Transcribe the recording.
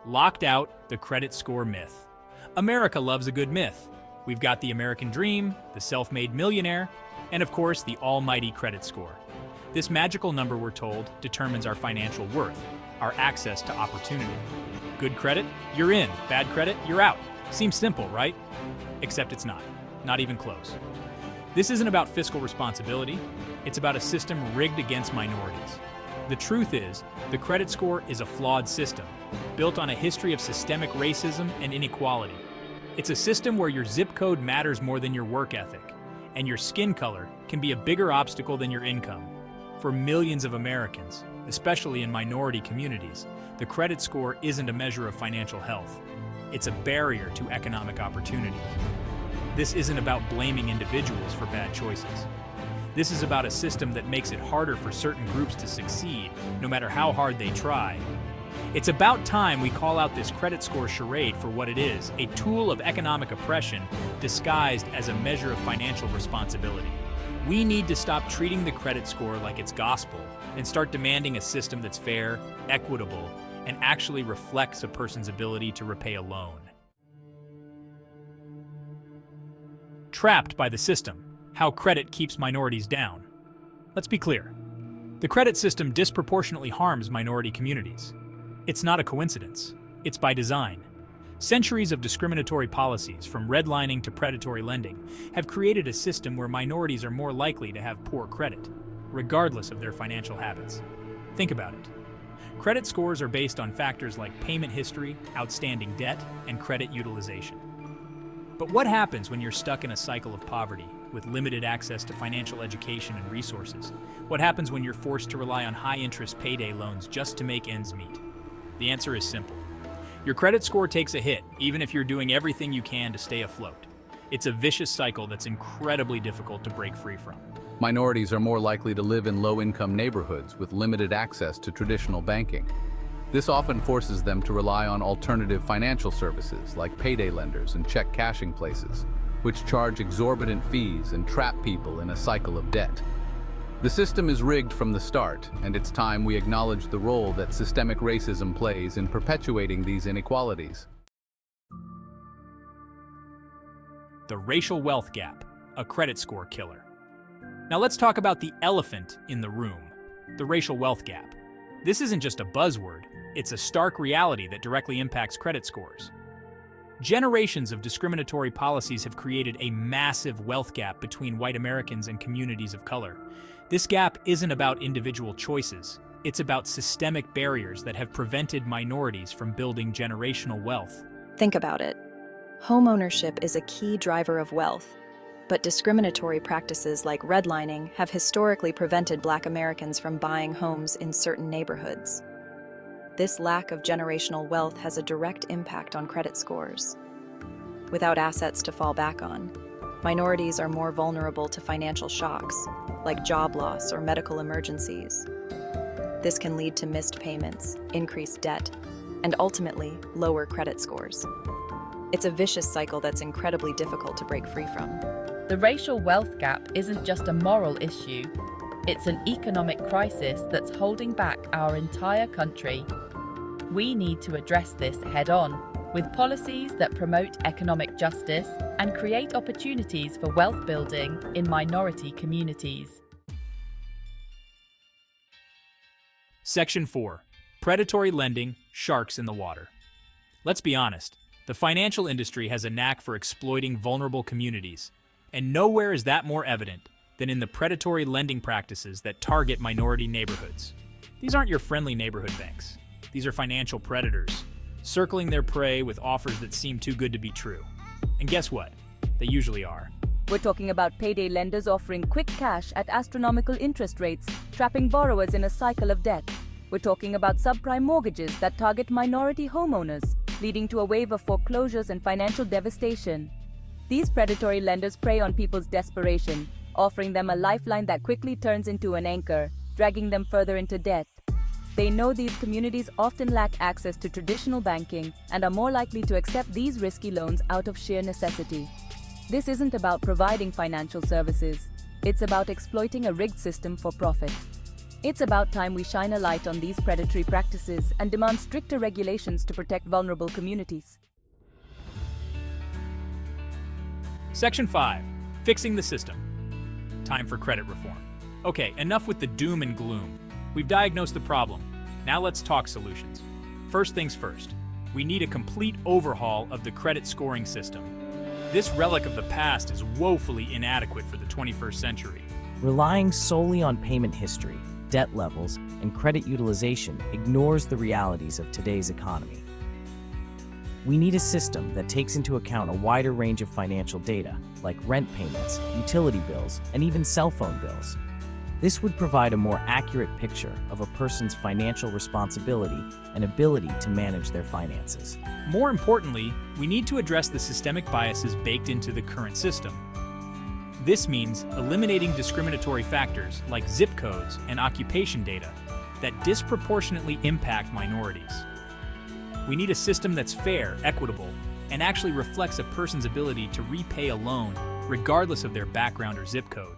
Locked out the credit score myth. America loves a good myth. We've got the American dream, the self-made millionaire, and of course the almighty credit score. This magical number, we're told, determines our financial worth, our access to opportunity. Good credit, you're in. Bad credit, you're out. Seems simple, right? Except it's not. Not even close. This isn't about fiscal responsibility. It's about a system rigged against minorities. The truth is, the credit score is a flawed system, built on a history of systemic racism and inequality. It's a system where your zip code matters more than your work ethic, and your skin color can be a bigger obstacle than your income. For millions of Americans, especially in minority communities, the credit score isn't a measure of financial health. It's a barrier to economic opportunity. This isn't about blaming individuals for bad choices. This is about a system that makes it harder for certain groups to succeed, no matter how hard they try. It's about time we call out this credit score charade for what it is, a tool of economic oppression disguised as a measure of financial responsibility. We need to stop treating the credit score like it's gospel and start demanding a system that's fair, equitable, and actually reflects a person's ability to repay a loan. Trapped by the system. How credit keeps minorities down. Let's be clear. The credit system disproportionately harms minority communities. It's not a coincidence. It's by design. Centuries of discriminatory policies, from redlining to predatory lending, have created a system where minorities are more likely to have poor credit, regardless of their financial habits. Think about it. Credit scores are based on factors like payment history, outstanding debt, and credit utilization. But what happens when you're stuck in a cycle of poverty, with limited access to financial education and resources? What happens when you're forced to rely on high-interest payday loans just to make ends meet? The answer is simple. Your credit score takes a hit, even if you're doing everything you can to stay afloat. It's a vicious cycle that's incredibly difficult to break free from. Minorities are more likely to live in low-income neighborhoods with limited access to traditional banking. This often forces them to rely on alternative financial services like payday lenders and check cashing places, which charge exorbitant fees and trap people in a cycle of debt. The system is rigged from the start, and it's time we acknowledge the role that systemic racism plays in perpetuating these inequalities. The racial wealth gap, a credit score killer. Now let's talk about the elephant in the room, the racial wealth gap. This isn't just a buzzword, it's a stark reality that directly impacts credit scores. Generations of discriminatory policies have created a massive wealth gap between white Americans and communities of color. This gap isn't about individual choices. It's about systemic barriers that have prevented minorities from building generational wealth. Think about it. Home ownership is a key driver of wealth, but discriminatory practices like redlining have historically prevented Black Americans from buying homes in certain neighborhoods. This lack of generational wealth has a direct impact on credit scores. Without assets to fall back on, minorities are more vulnerable to financial shocks, like job loss or medical emergencies. This can lead to missed payments, increased debt, and ultimately lower credit scores. It's a vicious cycle that's incredibly difficult to break free from. The racial wealth gap isn't just a moral issue, it's an economic crisis that's holding back our entire country. We need to address this head-on, with policies that promote economic justice and create opportunities for wealth building in minority communities. Section 4. Predatory lending, sharks in the water. Let's be honest, the financial industry has a knack for exploiting vulnerable communities, and nowhere is that more evident than in the predatory lending practices that target minority neighborhoods. These aren't your friendly neighborhood banks. These are financial predators, circling their prey with offers that seem too good to be true. And guess what? They usually are. We're talking about payday lenders offering quick cash at astronomical interest rates, trapping borrowers in a cycle of debt. We're talking about subprime mortgages that target minority homeowners, leading to a wave of foreclosures and financial devastation. These predatory lenders prey on people's desperation, offering them a lifeline that quickly turns into an anchor, dragging them further into debt. They know these communities often lack access to traditional banking and are more likely to accept these risky loans out of sheer necessity. This isn't about providing financial services. It's about exploiting a rigged system for profit. It's about time we shine a light on these predatory practices and demand stricter regulations to protect vulnerable communities. Section 5. Fixing the system. Time for credit reform. Okay, enough with the doom and gloom. We've diagnosed the problem. Now let's talk solutions. First things first. We need a complete overhaul of the credit scoring system. This relic of the past is woefully inadequate for the 21st century. Relying solely on payment history, debt levels, and credit utilization ignores the realities of today's economy. We need a system that takes into account a wider range of financial data, like rent payments, utility bills, and even cell phone bills. This would provide a more accurate picture of a person's financial responsibility and ability to manage their finances. More importantly, we need to address the systemic biases baked into the current system. This means eliminating discriminatory factors like zip codes and occupation data that disproportionately impact minorities. We need a system that's fair, equitable, and actually reflects a person's ability to repay a loan regardless of their background or zip code.